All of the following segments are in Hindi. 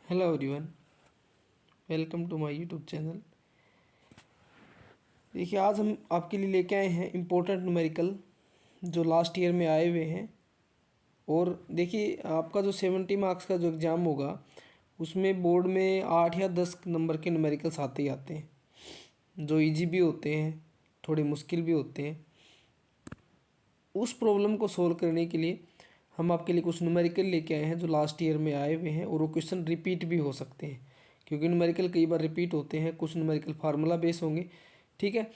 Hello everyone, welcome to my YouTube channel. देखिए, आज हम आपके लिए लेके आए हैं इम्पोर्टेंट न्यूमेरिकल जो लास्ट ईयर में आए हुए हैं। और देखिए, आपका जो 70 मार्क्स का जो एग्ज़ाम होगा उसमें बोर्ड में 8 या 10 नंबर के न्यूमेरिकल्स आते ही आते हैं, जो इजी भी होते हैं, थोड़े मुश्किल भी होते हैं। उस प्रॉब्लम को सोल्व करने के लिए हम आपके लिए कुछ न्यूमेरिकल लेके आए हैं जो लास्ट ईयर में आए हुए हैं, और वो क्वेश्चन रिपीट भी हो सकते हैं क्योंकि न्यूमेरिकल कई बार रिपीट होते हैं। कुछ न्यूमेरिकल फार्मूला बेस होंगे, ठीक है।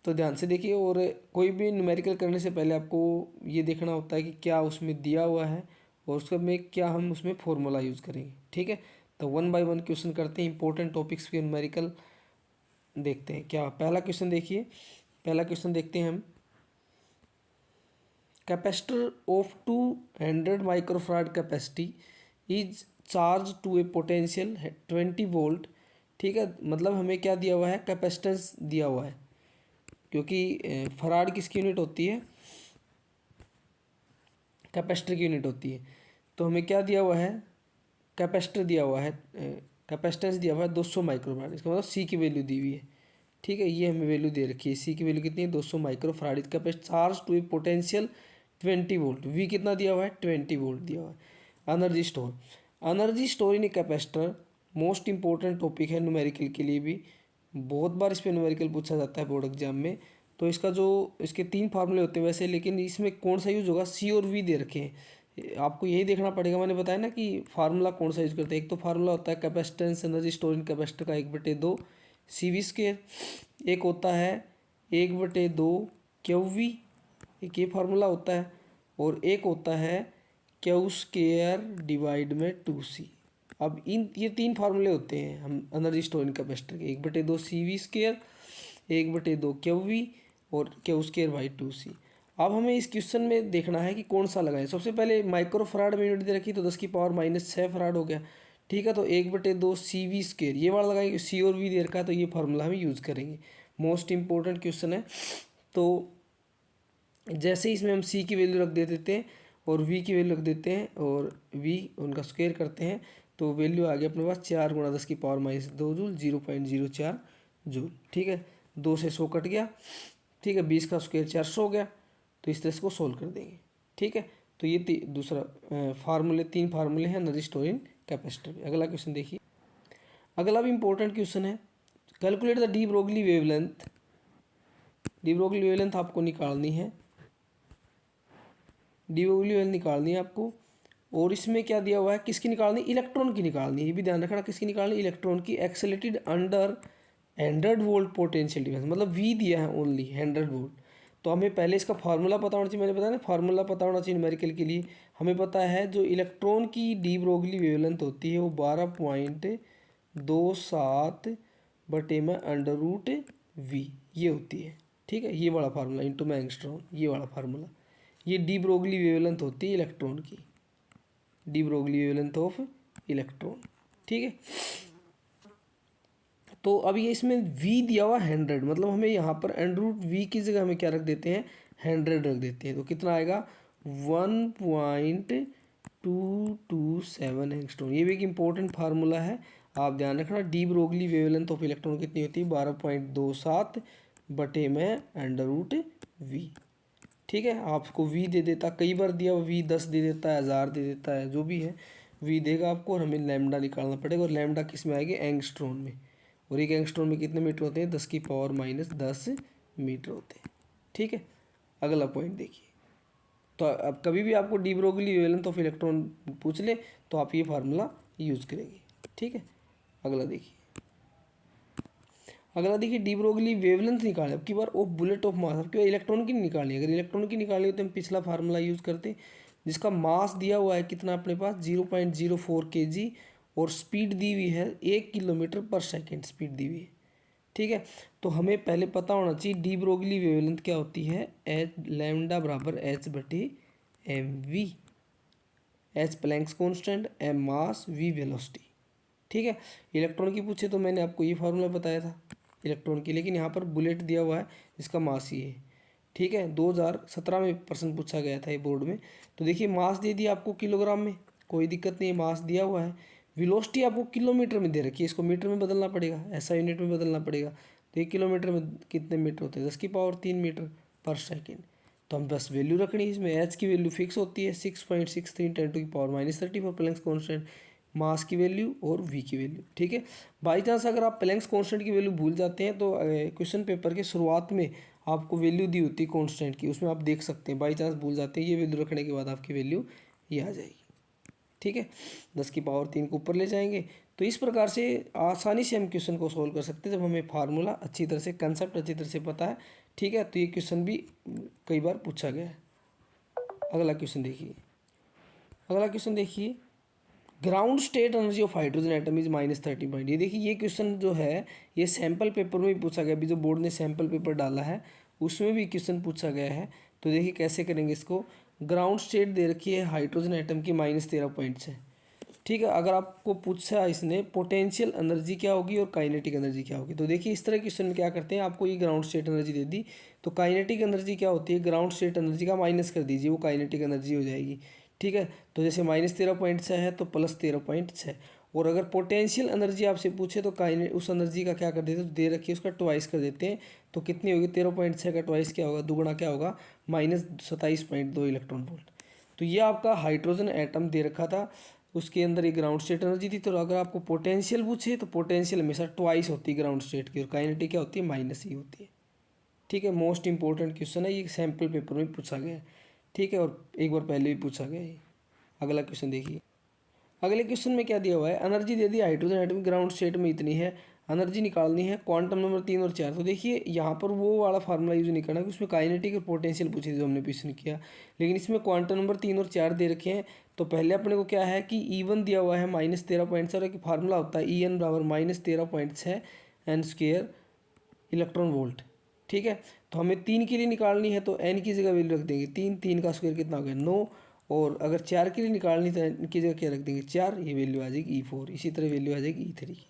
तो ध्यान से देखिए, और कोई भी न्यूमेरिकल करने से पहले आपको ये देखना होता है कि क्या उसमें दिया हुआ है और उसका में क्या हम उसमें फॉर्मूला यूज़ करेंगे, ठीक है। तो वन बाय वन क्वेश्चन करते हैं, इंपॉर्टेंट टॉपिक्स के न्यूमेरिकल देखते हैं। क्या पहला क्वेश्चन देखिए, पहला क्वेश्चन देखते हैं हम। Capacitor of 200 microfarad capacity is charge to a potential 20 volt, ठीक है। मतलब हमें क्या दिया हुआ है, कैपेसिटेंस दिया हुआ है, क्योंकि फराड किसकी यूनिट होती है, कैपेसिटर की यूनिट होती है। तो हमें क्या दिया हुआ है, कैपेसिटर दिया हुआ है, कैपेसिटेंस दिया हुआ है 200 माइक्रोफराड। इसका मतलब सी की वैल्यू दी हुई है, ठीक है। ये हमें वैल्यू दे रखी है, सी की वैल्यू कितनी है, 200 माइक्रोफराड। इसका charge to a potential 20 volt. V कितना दिया हुआ है, 20 वोल्ट दिया हुआ है। Energy store, energy store in a capacitor most important topic है न्यूमेरिकल के लिए भी। बहुत बार इस पर न्यूमेरिकल पूछा जाता है बोर्ड एग्जाम में। तो इसका जो इसके 3 फार्मूले होते हैं वैसे, लेकिन इसमें कौन सा यूज होगा, सी और वी दे रखे हैं। आपको यही देखना पड़ेगा, मैंने बताया ना कि फार्मूला कौन सा यूज करते हैं। एक तो फार्मूला होता है कैपेसिटेंस एनर्जी स्टोर इन कैपेसिटर का 1/2 CV स्क्वायर। एक होता है 1/2 QV, एक ये फार्मूला होता है। और एक होता है Q स्क्वायर डिवाइड में 2C। अब ये 3 फार्मूले होते हैं हम एनर्जी स्टोर इन कैपेसिटर के, 1/2 CV स्क्वायर, 1/2 QV और Q स्क्वायर बाई 2C। अब हमें इस क्वेश्चन में देखना है कि कौन सा लगाएं। सबसे पहले माइक्रोफराड में यूनिट दे रखी, तो 10⁻⁶ फराड हो गया, ठीक है। तो 1/2 CV स्क्वायर ये वाला लगाएंगे, सी और वी दे रखा है तो ये फार्मूला हम यूज़ करेंगे। मोस्ट इंपॉर्टेंट क्वेश्चन है। तो जैसे ही इसमें हम सी की वैल्यू रख दे देते हैं और वी की वैल्यू रख देते हैं और वी उनका स्क्वायर करते हैं, तो वैल्यू आ गया अपने पास 4 × 10⁻⁻2 जूल, 0.04 जूल, ठीक है। 2 से 100 कट गया, ठीक है। 20 का स्क्वायर 400 हो गया। तो इस तरह से को सोल्व कर देंगे, ठीक है। तो ये दूसरा फार्मूले, 3 फार्मूले हैं एनर्जी स्टोर इन कैपेसिटर। अगला क्वेश्चन देखिए, अगला भी इंपॉर्टेंट क्वेश्चन है। Calculate the de Broglie wavelength. De Broglie wavelength आपको निकालनी है, डी ब्रोगली वेवलेंथ निकालनी है आपको। और इसमें क्या दिया हुआ है, किसकी निकालनी, इलेक्ट्रॉन की निकालनी है। ये भी ध्यान रखना, किसकी निकालनी, इलेक्ट्रॉन की। Accelerated under 100 volt potential difference, मतलब वी दिया है ओनली 100 वोल्ट। तो हमें पहले इसका फार्मूला पता होना चाहिए, मैंने बताया ना फार्मूला पता होना चाहिए न्यूमेरिकल के लिए। हमें पता है जो इलेक्ट्रॉन की डी ब्रोगली वेवलेंथ होती है वो 12.27/√V ये होती है, ठीक है। ये वाला फार्मूला इंटू में एंगस्ट्रॉन, ये वाला फार्मूला, ये डी ब्रोगली वेवलेंथ होती है इलेक्ट्रॉन की, de Broglie wavelength of electron, ठीक है। तो अब ये इसमें v दिया हुआ 100, मतलब हमें यहाँ पर √V की जगह हमें क्या रख देते हैं, 100 रख देते हैं। तो कितना आएगा, 1.227 एंगस्ट्रॉन। ये भी एक इम्पोर्टेंट फार्मूला है, आप ध्यान रखना। De Broglie wavelength of electron कितनी होती है, 12.27/√V, ठीक है। आपको v दे देता, कई बार दिया v 10 दे देता है, 1000 दे देता है, जो भी है v देगा आपको। और हमें लैम्डा निकालना पड़ेगा, और लैम्डा किस में आएगी, एंगस्ट्रॉन में। और एक एंगस्ट्रॉन में कितने मीटर होते हैं, 10⁻⁻10 मीटर होते हैं, ठीक है। अगला पॉइंट देखिए, तो अब कभी भी आपको de Broglie wavelength of electron पूछ ले तो आप ये फार्मूला यूज़ करेंगे, ठीक है। अगला देखिए, अगला देखिए, डी ब्रोगली वेवलेंथ निकालें। अब की बार ऑफ बुलेट ऑफ मास, अब इलेक्ट्रॉन की नहीं निकालनी। अगर इलेक्ट्रॉन की निकालनी हो तो हम पिछला फार्मूला यूज़ करते, जिसका मास दिया हुआ है कितना अपने पास, 0.04 kg, और स्पीड दी हुई है 1 km/s स्पीड दी हुई है, ठीक है। तो हमें पहले पता होना चाहिए डी ब्रोगली वेवलेंथ क्या होती है, एच लैम्डा बराबर h/mv। H Planck's constant, m mass, v velocity, ठीक है। इलेक्ट्रॉन की पूछे तो मैंने आपको ये फार्मूला बताया था इलेक्ट्रॉन की, लेकिन यहाँ पर बुलेट दिया हुआ है जिसका मास ये है, ठीक है। 2017 में प्रश्न पूछा गया था ये बोर्ड में। तो देखिए, मास दे दिया आपको किलोग्राम में, कोई दिक्कत नहीं है, मास दिया हुआ है। वेलोसिटी आपको किलोमीटर में दे रखी है, इसको मीटर में बदलना पड़ेगा, ऐसा यूनिट में बदलना पड़ेगा। तो 1 किलोमीटर में कितने मीटर होते हैं, 10⁻³ मीटर पर सेकेंड। तो हम बस वैल्यू रखनी है इसमें। एच की वैल्यू फिक्स होती है 6.63 × 10⁻³ प्लैंक्स कॉन्स्टेंट, मास की वैल्यू और वी की वैल्यू। ठीक है, बाई चांस अगर आप प्लैंक्स कॉन्स्टेंट की वैल्यू भूल जाते हैं तो क्वेश्चन पेपर के शुरुआत में आपको वैल्यू दी होती है कॉन्स्टेंट की, उसमें आप देख सकते हैं। बाई चांस भूल जाते हैं, ये वैल्यू रखने के बाद आपकी वैल्यू ये आ जाएगी। ठीक है, 10⁻³ को ऊपर ले जाएंगे। तो इस प्रकार से आसानी से हम क्वेश्चन को सोल्व कर सकते हैं जब हमें फार्मूला अच्छी तरह से, कंसेप्ट अच्छी तरह से पता है। ठीक है, तो ये क्वेश्चन भी कई बार पूछा गया है। अगला क्वेश्चन देखिए, अगला क्वेश्चन देखिए, ground state energy of hydrogen atom is -30 ये देखिए, ये क्वेश्चन जो है ये सैम्पल पेपर में भी पूछा गया। अभी जो बोर्ड ने सैम्पल पेपर डाला है उसमें भी क्वेश्चन पूछा गया है। तो देखिए कैसे करेंगे इसको। ग्राउंड स्टेट दे रखी है हाइड्रोजन एटम की -13 पॉइंट से। ठीक है, अगर आपको पूछा इसने पोटेंशियल एनर्जी क्या होगी और काइनेटिक एनर्जी क्या होगी, तो देखिए इस तरह के क्वेश्चन में क्या करते हैं, आपको ये ग्राउंड स्टेट एनर्जी दे दी तो काइनेटिक एनर्जी क्या होती है, ग्राउंड स्टेट एनर्जी का माइनस कर दीजिए, वो काइनेटिक एनर्जी हो जाएगी। ठीक है, तो जैसे -13.6 है तो +13.6। और अगर पोटेंशियल एनर्जी आपसे पूछे तो उस एनर्जी का क्या कर देते हैं, दे रखिए उसका ट्वाइस कर देते हैं। तो कितनी होगी, 13.6 का ट्वाइस क्या होगा, दुगुना क्या होगा, -27.2 इलेक्ट्रॉन वोल्ट। तो ये आपका हाइड्रोजन एटम दे रखा था, उसके अंदर एक ग्राउंड स्टेट एनर्जी थी। तो अगर आपको पोटेंशियल पूछे तो पोटेंशियल हमेशा ट्वाइस होती है ग्राउंड स्टेट की, और काइनेटिक क्या होती है, माइनस ही होती है। ठीक है, मोस्ट इंपॉर्टेंट क्वेश्चन है ये, सैम्पल पेपर में पूछा गया है। ठीक है, और एक बार पहले भी पूछा गया है। अगला क्वेश्चन देखिए, अगले क्वेश्चन में क्या दिया हुआ है, energy they the hydrogen atom ground state में इतनी है, एनर्जी निकालनी है क्वांटम नंबर 3 और 4। तो देखिए यहाँ पर वो वाला फार्मूला यूज नहीं करना कि उसमें काइनेटिक और पोटेंशियल पूछी थी जो हमने क्वेश्चन किया, लेकिन इसमें क्वांटम नंबर 3 और 4 दे रखे हैं। तो पहले अपने को क्या है कि E1 दिया हुआ है -13.6, कि फार्मूला होता है EN बराबर -13.6 n² इलेक्ट्रॉन वोल्ट। ठीक है, तो हमें 3 के लिए निकालनी है तो n की जगह वैल्यू रख देंगे 3, 3 का स्क्वायर कितना हो गया 9। और अगर 4 के लिए निकालनी तो n की जगह क्या रख देंगे 4, ये वैल्यू आ जाएगी E4। इसी तरह वैल्यू आ जाएगी E3 की।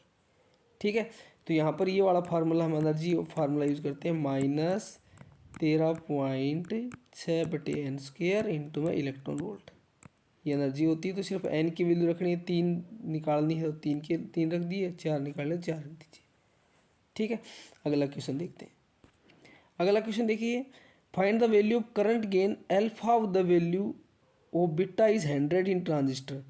ठीक है, तो यहाँ पर ये वाला फार्मूला हम एनर्जी फार्मूला यूज़ करते हैं, -13.6/n² इंटू में इलेक्ट्रॉन वोल्ट। ये एनर्जी होती है। तो सिर्फ n की वैल्यू रखनी है, 3 निकालनी है तो 3 रख दिए, 4 निकालने 4 रख दीजिए। ठीक है, अगला क्वेश्चन देखते हैं। अगला क्वेश्चन देखिए, find the value of current gain alpha of the value of beta is 100 in transistor.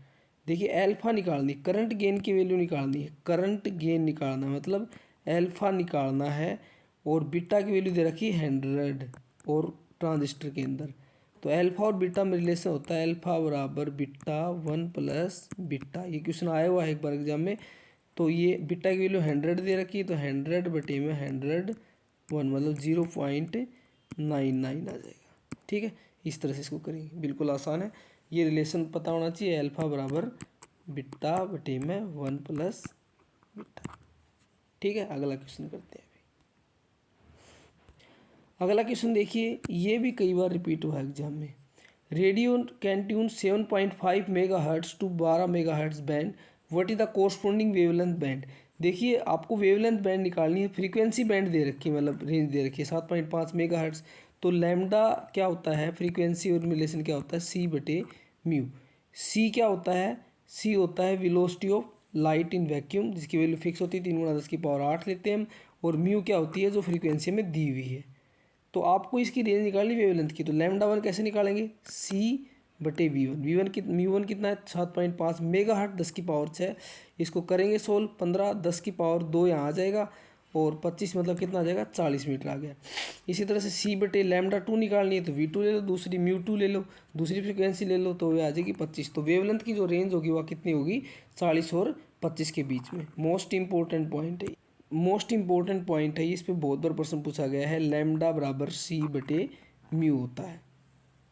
देखिए एल्फा निकालनी, करंट गेन की वैल्यू निकालनी है, करंट गेन निकालना मतलब एल्फा निकालना है, और बीटा की वैल्यू दे रखी है 100 और ट्रांजिस्टर के अंदर। तो एल्फा और बीटा में रिलेशन होता है एल्फा बराबर बीटा 1 प्लस बीटा। ये क्वेश्चन आया हुआ है एक बार एग्जाम में। तो ये बीटा की वैल्यू 100 दे रखी है, तो 100 बटे में 101 मतलब 0.99 आ जाएगा। ठीक है, इस तरह से इसको करेंगे, बिल्कुल आसान है। ये रिलेशन पता होना चाहिए, अल्फा बराबर बीटा बटे में 1 प्लस बीटा। ठीक है, अगला क्वेश्चन करते हैं। अगला क्वेश्चन देखिए, ये भी कई बार रिपीट हुआ है एग्जाम में। Radio can tune 7.5 megahertz to 12 megahertz band, what is the corresponding wavelength band. देखिए आपको वेवलेंथ बैंड निकालनी है, फ्रीक्वेंसी बैंड दे रखी है, मतलब रेंज दे रखी है 7.5 मेगाहर्ट्ज। तो लैम्डा क्या होता है, फ्रीक्वेंसी और रिलेशन क्या होता है, C/μ। सी क्या होता है, सी होता है velocity of light in vacuum, जिसकी वैल्यू फिक्स होती है 3 × 10⁸ लेते हैं हम। और म्यू क्या होती है, जो फ्रीक्वेंसी में दी हुई है। तो आपको इसकी रेंज निकालनी वेवलेंथ की, तो λ1 कैसे निकालेंगे, C/V1। μ1 कितना है 7.5 मेगाहर्ट्ज 10⁻6। इसको करेंगे सोल्व, 15 10⁻2 यहाँ आ जाएगा, और 25 मतलब कितना आ जाएगा 40 मीटर आ गया। इसी तरह से C/λ2 निकालनी है तो V2 ले लो, दूसरी μ2 ले लो, दूसरी फ्रिक्वेंसी ले लो, तो वह आ जाएगी 25। तो वेवलेंथ की जो रेंज होगी वह कितनी होगी, 40 और 25 के बीच में। मोस्ट इंपॉर्टेंट पॉइंट है, मोस्ट इंपॉर्टेंट पॉइंट है, इस पर बहुत बार प्रश्न पूछा गया है। लैम्डा बराबर C/μ होता है।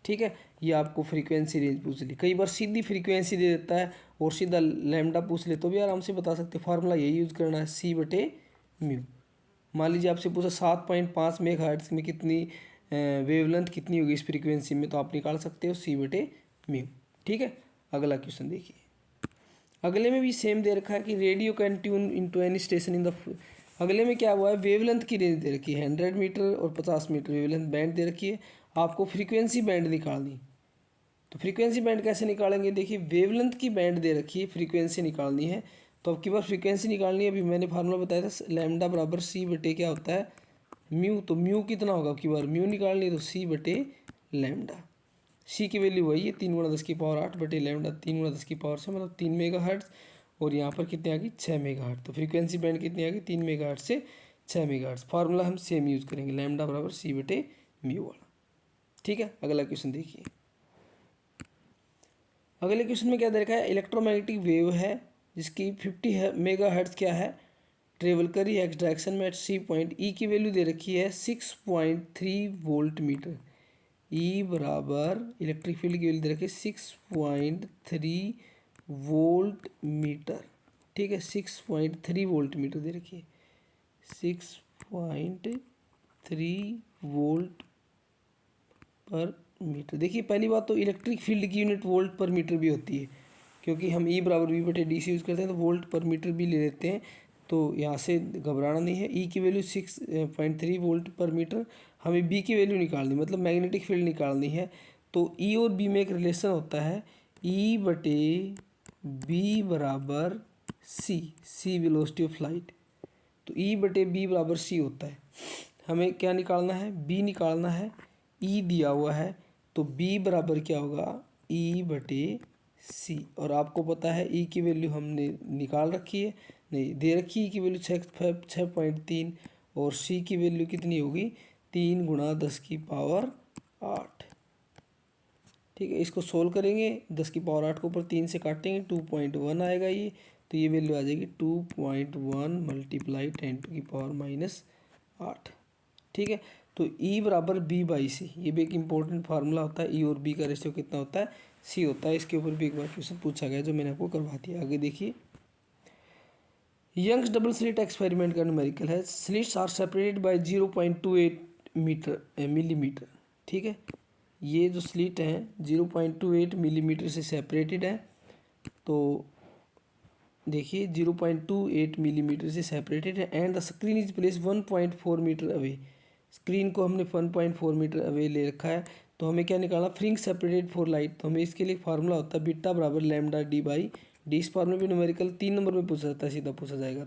ठीक है, ये आपको फ्रीक्वेंसी रेंज पूछ ली, कई बार सीधी फ्रीक्वेंसी दे देता है और सीधा लैम्डा पूछ ले तो भी आराम से बता सकते। फार्मूला यही यूज़ करना है, C/μ। मान लीजिए आपसे पूछा 7.5 मेगाहर्ट्ज में कितनी वेवलेंथ कितनी होगी इस फ्रीक्वेंसी में, तो आप निकाल सकते हो C/μ। ठीक है, अगला क्वेश्चन देखिए। अगले में भी सेम दे रखा है कि radio can tune into any station in the. अगले में क्या हुआ है, वेवलेंथ की रेंज दे रखी है 100 मीटर और 50 मीटर वेवलेंथ बैंड दे रखी है। आपको फ्रीक्वेंसी बैंड निकालनी, तो फ्रीक्वेंसी बैंड कैसे निकालेंगे, देखिए वेवलेंथ की बैंड दे रखी है, फ्रीक्वेंसी निकालनी है। तो अब की बार फ्रीक्वेंसी निकालनी है, अभी मैंने फार्मूला बताया था लैम्डा बराबर सी बटे क्या होता है म्यू। तो म्यू कितना होगा, अब की बार म्यू निकालनी है तो सी बटे लैम्डा। सी की वैल्यू वही है 3 × 10⁸ बटे लैम्डा 3 × 10⁶ मतलब 3 मेगाहर्ट्ज। और यहाँ पर कितने आ गई 6 मेगाहर्ट्ज। तो फ्रीक्वेंसी बैंड कितनी आ गई 3 मेगाहर्ट्ज से 6 मेगाहर्ट्ज। फार्मूला हम सेम यूज़ करेंगे लैम्डा बराबर सी बटे म्यू वाला। ठीक है, अगला क्वेश्चन देखिए। अगले क्वेश्चन में क्या दे रखा है, इलेक्ट्रोमैग्नेटिक वेव है जिसकी 50 मेगाहर्ट्ज क्या है ट्रेवल करी एक्स डायरेक्शन में एट सी पॉइंट। ई की वैल्यू दे रखी है 6.3 वोल्ट मीटर। ई बराबर इलेक्ट्रिक फील्ड की वैल्यू दे रखी है 6.3 वोल्ट मीटर। ठीक है, 6.3 वोल्ट मीटर दे रखी है, 6.3 वोल्ट पर मीटर। देखिए पहली बात तो इलेक्ट्रिक फील्ड की यूनिट वोल्ट पर मीटर भी होती है, क्योंकि हम ई बराबर वी बटे डी सी यूज़ करते हैं तो वोल्ट पर मीटर भी ले लेते हैं। तो यहाँ से घबराना नहीं है। ई की वैल्यू 6.3 वोल्ट पर मीटर। हमें बी की वैल्यू निकालनी, मतलब मैग्नेटिक फील्ड निकालनी है। तो ई और बी में एक रिलेशन होता है, ई बटे बी बराबर सी, सी वेलोसिटी ऑफ लाइट। तो ई बटे बी बराबर सी होता है। हमें क्या निकालना है, बी निकालना है। ई दिया हुआ है तो बी बराबर क्या होगा ई बटे सी। और आपको पता है ई की वैल्यू हमने निकाल रखी है, नहीं दे रखी है, ई की वैल्यू 6.3 और सी की वैल्यू कितनी होगी 3 × 10⁸। ठीक है, इसको सोल्व करेंगे, 10⁸ को ऊपर 3 से काटेंगे 2.1 आएगा ये। तो ये वैल्यू आ जाएगी 2.1 मल्टीप्लाई 10⁻⁸। ठीक है, तो ई बराबर बी बाई सी, ये भी एक इंपॉर्टेंट फार्मूला होता है। ई और बी का रेशियो कितना होता है सी होता है। इसके ऊपर भी एक बार क्वेश्चन पूछा गया जो मैंने आपको करवा दिया। आगे देखिए, यंग्स डबल स्लिट एक्सपेरिमेंट का न्यूमेरिकल है। Slits are separated by 0.28 millimetre. ठीक है, ये जो स्लिट हैं 0.28 मिलीमीटर से सेपरेटेड है। तो देखिए 0.28 मिलीमीटर से सेपरेटेड है and the screen is place 1.4 metre away. Screen को हमने 1.4 मीटर अवे ले रखा है। तो हमें क्या निकालना, फ्रिंज सेपरेटेड फॉर लाइट। तो हमें इसके लिए फार्मूला होता है बीटा बराबर लैम्डा डी बाई डी। इस फार्मूले पे न्यूमेरिकल 3 नंबर में पूछा जाता है, सीधा पूछा जाएगा।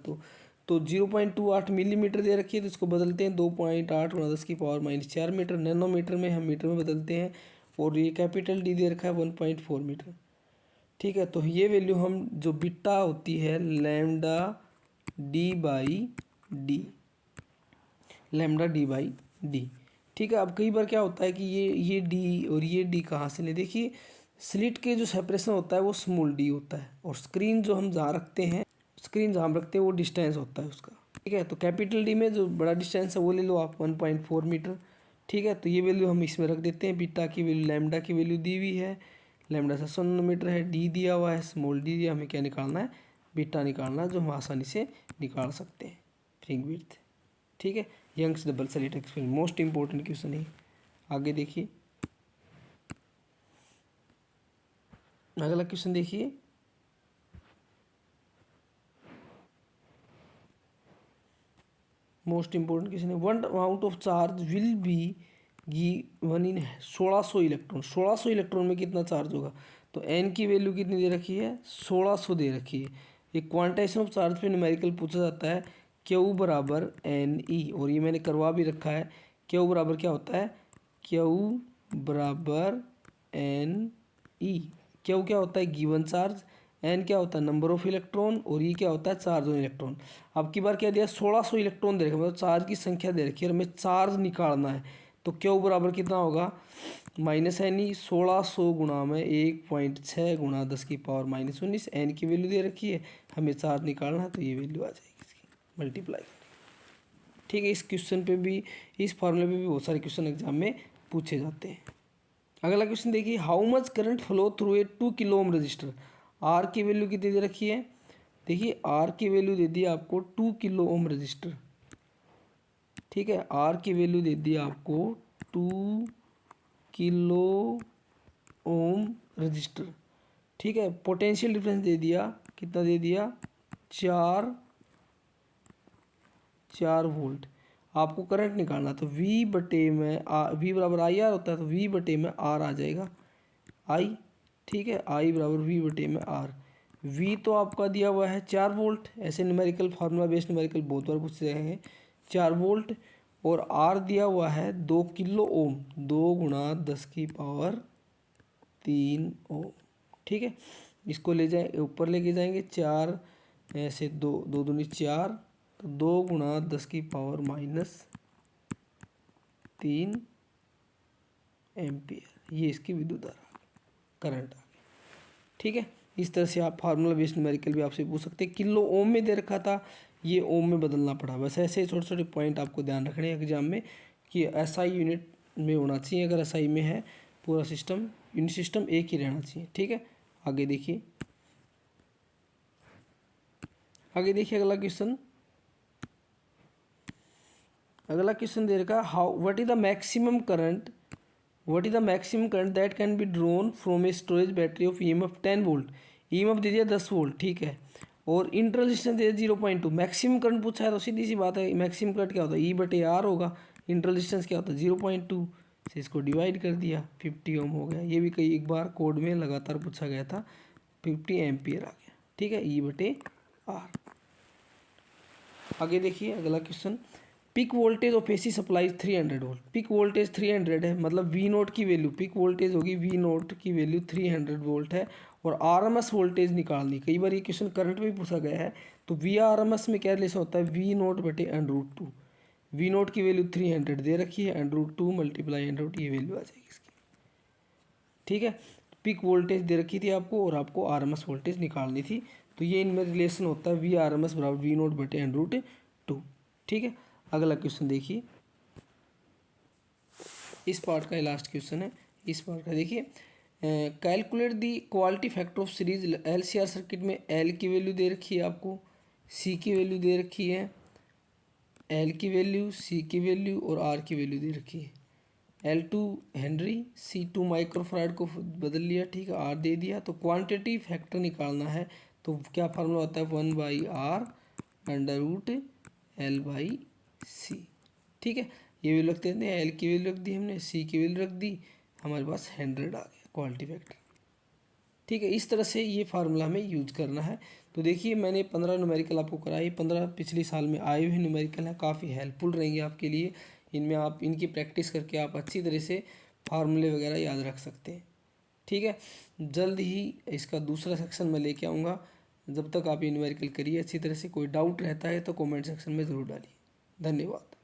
तो 0.28 मिलीमीटर दे रखी है तो इसको बदलते हैं 2.8 × 10⁻⁴ मीटर। नैनोमीटर में हम मीटर में बदलते हैं। और ये कैपिटल डी दे रखा है 1.4 मीटर। ठीक है, तो ये वैल्यू हम जो बीटा होती है lambda D by D, lambda D by D. ठीक है, अब कई बार क्या होता है कि ये डी और ये डी कहाँ से ले, देखिए स्लिट के जो सेपरेशन होता है वो स्मॉल डी होता है और स्क्रीन जो हम जहाँ रखते हैं, स्क्रीन जहाँ रखते हैं वो डिस्टेंस होता है उसका। ठीक है, तो कैपिटल डी में जो बड़ा डिस्टेंस है वो ले लो आप 1.4 मीटर। ठीक है, तो ये वैल्यू हम इसमें रख देते हैं। बीटा की वैल्यू लैम्डा की वैल्यू दी हुई है, लैम्डा 700 नैनोमीटर है, डी दिया हुआ है, स्मॉल डी दिया। हमें क्या निकालना है, बीटा निकालना है, जो हम आसानी से निकाल सकते हैं, फ्रिंज विड्थ। ठीक है, Young's double slit experiment most important question है। आगे देखिए, अगला क्वेश्चन देखिए, मोस्ट इंपॉर्टेंट क्वेश्चन है। One amount of charge will be given in 1600 electron. 1600 electron में कितना चार्ज होगा, तो एन की वैल्यू कितनी दे रखी है 1600 दे रखी है। ये क्वांटाइजेशन ऑफ चार्ज पे न्यूमेरिकल पूछा जाता है, क्यू बराबर एन ई। और ये मैंने करवा भी रखा है। क्यू बराबर क्या होता है, क्यू बराबर एन ई। क्यू क्या होता है गिवन चार्ज, एन क्या होता है नंबर ऑफ इलेक्ट्रॉन, और ये क्या होता है चार्ज ऑन इलेक्ट्रॉन। अब की बार क्या दिया 1600 इलेक्ट्रॉन दे रखे, मतलब चार्ज की संख्या दे रखी है और हमें चार्ज निकालना है। तो क्यू बराबर कितना होगा माइनस एन ई, 1600 गुणा में 1.6 × 10⁻⁻19। एन की वैल्यू दे रखी है, हमें चार्ज निकालना है, तो ये वैल्यू आ जाएगी इसकी मल्टीप्लाई। ठीक है, इस क्वेश्चन पे भी, इस फॉर्मूले पे भी बहुत सारे क्वेश्चन एग्जाम में पूछे जाते हैं। अगला क्वेश्चन देखिए, how much current flow through a 2 kilo ohm resistor. R की वैल्यू कितनी दे रखी है, देखिए आर की वैल्यू दे दी आपको 2 किलो ओम रजिस्टर। ठीक है, आर की वैल्यू दे दी आपको 2 किलो ओम रजिस्टर। ठीक है, पोटेंशियल डिफरेंस दे दिया, कितना दे दिया 4 वोल्ट। आपको करंट निकालना, तो वी बटे में वी बराबर आई आर होता है, तो वी बटे में आर आ जाएगा। आई, ठीक है, आई बराबर वी बटे में आर। वी तो आपका दिया हुआ है 4 वोल्ट, ऐसे न्यूमेरिकल फार्मूला बेस्ड न्यूमेरिकल बहुत बार पूछ रहे हैं, 4 वोल्ट। और आर दिया हुआ है 2 किलो ओम, 2 गुणा 10 की पावर 3 ओम, ठीक है। इसको ले जाए ऊपर लेके जाएंगे, 4 ऐसे 2 2 दूनी 4, तो 2 गुणा 10 की पावर -3 एम्पियर, ये इसकी विद्युत धारा करंट आ गई, ठीक है। इस तरह से आप फार्मूला बेस्ड न्यूमेरिकल भी आपसे पूछ सकते हैं। किलो ओम में दे रखा था, ये ओम में बदलना पड़ा। बस ऐसे छोटे छोटे पॉइंट आपको ध्यान रखने हैं एग्जाम में कि एसआई यूनिट में होना चाहिए। अगर एसआई में है पूरा सिस्टम, यूनिट सिस्टम एक ही रहना चाहिए, ठीक है। आगे देखिए, आगे देखिए अगला क्वेश्चन। अगला क्वेश्चन दे रखा, how what is the maximum current, what is the maximum current that can be drawn from a storage battery of EMF 10 volt. EMF दे दिया 10 वोल्ट, ठीक है, और इंटर रेजिस्टेंस दे दिया 0.2। मैक्सिमम करंट पूछा है तो सीधी सी बात है, मैक्सिमम करंट क्या होता है, ई बटे आर होगा। इंटर रेजिस्टेंस क्या होता है 0.2 से, इसको डिवाइड कर दिया, 50 ओम हो गया। ये भी कई एक बार कोड में लगातार पूछा गया था, 50 एम्पियर आ गया, ठीक है, ई बटे आर। आगे देखिए अगला question, peak voltage of AC supply 300 volt. Peak voltage 300 है, मतलब वी नोट की वैल्यू, पिक वोल्टेज होगी वी नोट की वैल्यू 300 वोल्ट है, और आरएमएस वोल्टेज निकालनी। कई बार ये क्वेश्चन करंट में भी पूछा गया है, तो वी आरएमएस में क्या रिलेशन होता है, वी नोट बटे √2। वी नोट की वैल्यू 300 दे रखी है, √2 मल्टीप्लाई √, ये वैल्यू आ जाएगी इसकी, ठीक है। पिक वोल्टेज दे रखी थी आपको, और आपको आरएमएस वोल्टेज निकालनी थी, तो ये इनमें रिलेशन होता है वी आरएमएस बराबर वी नोट बटे √2, ठीक है। अगला क्वेश्चन देखिए, इस पार्ट का लास्ट क्वेश्चन है। इस पार्ट का देखिए, calculate the quality factor of series LCR circuit में एल की वैल्यू दे रखी है आपको, सी की वैल्यू दे रखी है, एल की वैल्यू, सी की वैल्यू और आर की वैल्यू दे रखी है। L2 हेनरी, C2 माइक्रोफराड को बदल लिया, ठीक है, आर दे दिया। तो क्वांटिटी फैक्टर निकालना है, तो क्या फार्मूला होता है, 1/r √L/C, ठीक है। ये वैल्यू रख देते हैं, एल की वैल्यू रख दी हमने, सी की वैल्यू रख दी, हमारे पास 100 आ गया क्वालिटी फैक्टर, ठीक है। इस तरह से ये फार्मूला हमें यूज करना है। तो देखिए मैंने 15 न्यूमेरिकल आपको कराई, 15 पिछले साल में आए हुए न्यूमेरिकल हैं, काफ़ी हेल्पफुल रहेंगे आपके लिए। इनमें आप इनकी प्रैक्टिस करके आप अच्छी तरह से फार्मूले वगैरह याद रख सकते हैं, ठीक है। जल्द ही इसका दूसरा सेक्शन मैं लेके आऊँगा। जब तक आप ये न्यूमेरिकल करिए अच्छी तरह से, कोई डाउट रहता है तो कमेंट सेक्शन में ज़रूर डालिए। धन्यवाद।